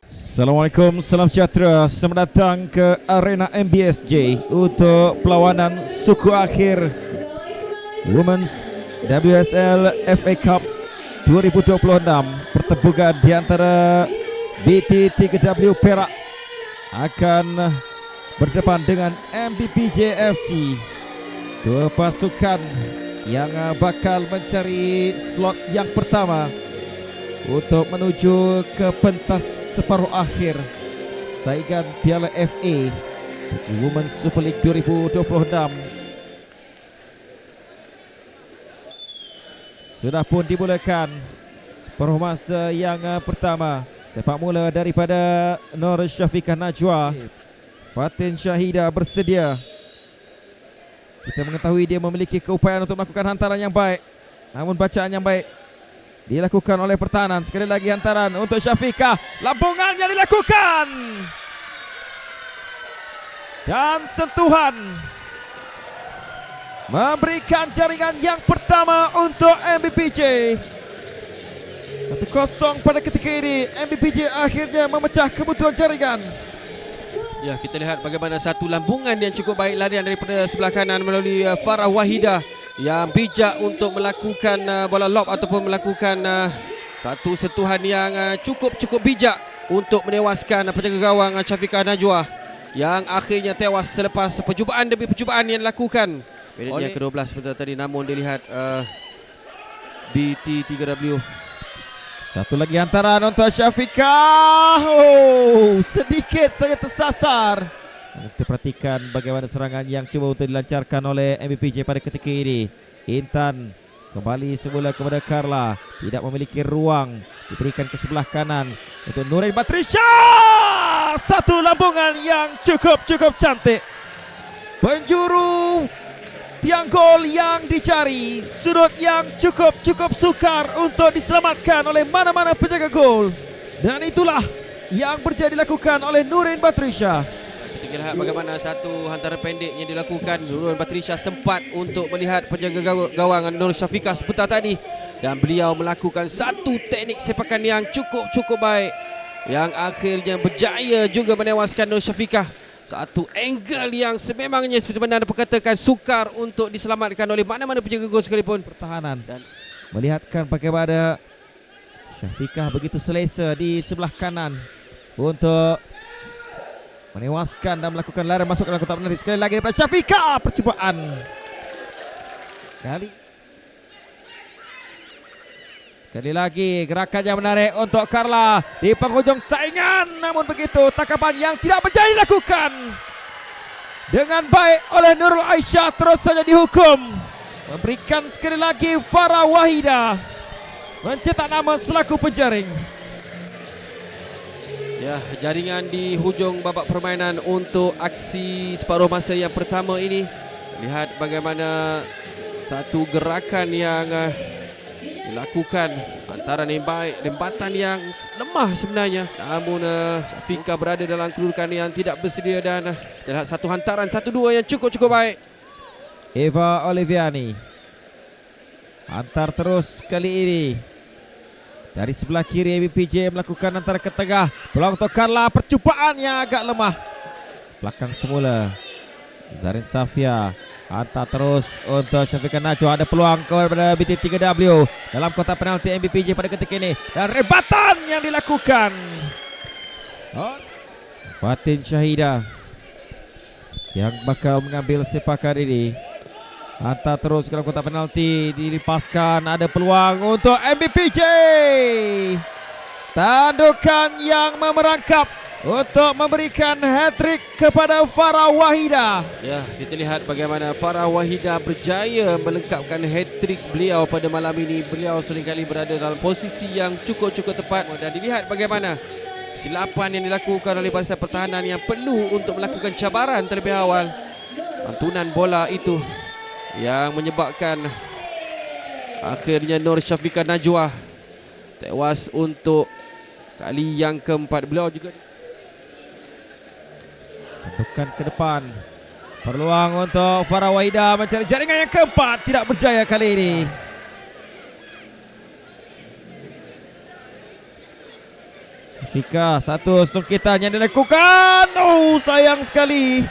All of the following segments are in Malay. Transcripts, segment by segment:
Assalamualaikum, salam sejahtera. Selamat datang ke arena MBSJ untuk perlawanan suku akhir Women's WSL FA Cup 2026. Pertempuran di antara BT3W Perak akan berdepan dengan MBPJ FC. Dua pasukan yang bakal mencari slot yang pertama untuk menuju ke pentas separuh akhir saingan Piala FA Women's Super League 2026. Sudah pun dimulakan separuh masa yang pertama. Sepak mula daripada Nur Syafiqah Najwa. Fatin Syahida bersedia. Kita mengetahui dia memiliki keupayaan untuk melakukan hantaran yang baik, namun bacaan yang baik dilakukan oleh pertahanan. Sekali lagi hantaran untuk Syafiqah. Lampungannya dilakukan. Dan sentuhan memberikan jaringan yang pertama untuk MBPJ. 1-0 pada ketika ini. MBPJ akhirnya memecah kebutuhan jaringan. Ya, kita lihat bagaimana satu lambungan yang cukup baik larian daripada sebelah kanan melalui Farah Wahidah yang bijak untuk melakukan bola lob ataupun melakukan satu sentuhan yang cukup bijak untuk menewaskan penjaga gawang Syafiqah Najwa yang akhirnya tewas selepas percubaan demi percubaan yang dilakukan minit yang ke-12 sebentar tadi. Namun dilihat BT3W. Satu lagi hantaran untuk Syafiqah. Oh, sedikit saja tersasar. Kita perhatikan bagaimana serangan yang cuba untuk dilancarkan oleh MBPJ pada ketika ini. Intan kembali semula kepada Carla. Tidak memiliki ruang. Diberikan ke sebelah kanan untuk Nurain Batrisha. Satu lambungan yang cukup cantik. Penjuru tiang gol yang dicari, sudut yang cukup sukar untuk diselamatkan oleh mana-mana penjaga gol. Dan itulah yang berjaya dilakukan oleh Nurain Batrisha. Kita lihat bagaimana satu hantaran pendek yang dilakukan. Nurain Batrisha sempat untuk melihat penjaga gawang Nur Syafiqah sebentar tadi, dan beliau melakukan satu teknik sepakan yang cukup baik yang akhirnya berjaya juga menewaskan Nur Syafiqah. Satu angle yang sememangnya seperti mana anda perkatakan sukar untuk diselamatkan oleh mana-mana penjaga gol sekalipun. Pertahanan dan melihatkan bagaimana Syafiqah begitu selesa di sebelah kanan untuk menewaskan dan melakukan larian masuk dalam kotak penalti. Sekali lagi daripada Syafiqah, percubaan sekali lagi gerakannya menarik untuk Carla di penghujung saingan, namun begitu tangkapan yang tidak berjaya dilakukan dengan baik oleh Nurul Aisyah, terus saja dihukum. Memberikan sekali lagi Farah Wahidah mencetak nama selaku penjaring. Ya, jaringan di hujung babak permainan untuk aksi separuh masa yang pertama ini. Lihat bagaimana satu gerakan yang dilakukan, hantaran yang baik, dempatan yang lemah sebenarnya, namun Syafiqah berada dalam kedudukan yang tidak bersedia. Dan kita lihat satu hantaran 1-2 yang cukup baik. Eva Oliviani hantar terus kali ini dari sebelah kiri. MBPJ melakukan hantaran ke tengah, peluang untuk Carla, percubaan yang agak lemah. Belakang semula Zarin Safia hantar terus untuk Syafiqah Najwa. Ada peluang kepada BT3W dalam kotak penalti MBPJ pada ketika ini, dan rebatan yang dilakukan Fatin Syahida yang bakal mengambil sepakan ini. Hantar terus ke dalam kotak penalti, dilepaskan. Ada peluang untuk MBPJ. Tandukan yang memerangkap untuk memberikan hat-trick kepada Farah Wahidah. Ya, kita lihat bagaimana Farah Wahidah berjaya melengkapkan hat-trick beliau pada malam ini. Beliau seringkali berada dalam posisi yang cukup tepat, dan dilihat bagaimana silapan yang dilakukan oleh barisan pertahanan yang perlu untuk melakukan cabaran terlebih awal. Lantunan bola itu yang menyebabkan akhirnya Nur Syafiqah Najwa tewas untuk kali yang keempat. Beliau juga tentukan ke depan. Peluang untuk Farah Wahidah mencari jaringan yang keempat, tidak berjaya kali ini. Fika, satu sungkitan yang dilakukan. Oh, sayang sekali.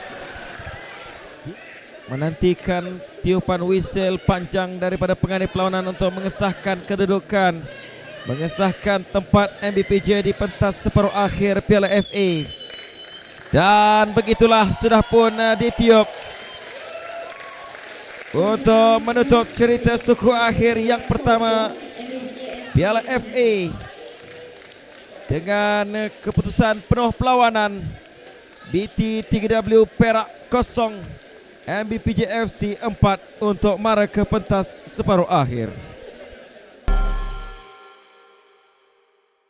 Menantikan tiupan whistle panjang daripada pengadil perlawanan untuk mengesahkan kedudukan, mengesahkan tempat MBPJ di pentas separuh akhir Piala FA. Dan begitulah sudah pun ditiup untuk menutup cerita suku akhir yang pertama Piala FA dengan keputusan penuh perlawanan. BT 3W Perak 0, MBPJ FC 4 untuk mara ke pentas separuh akhir.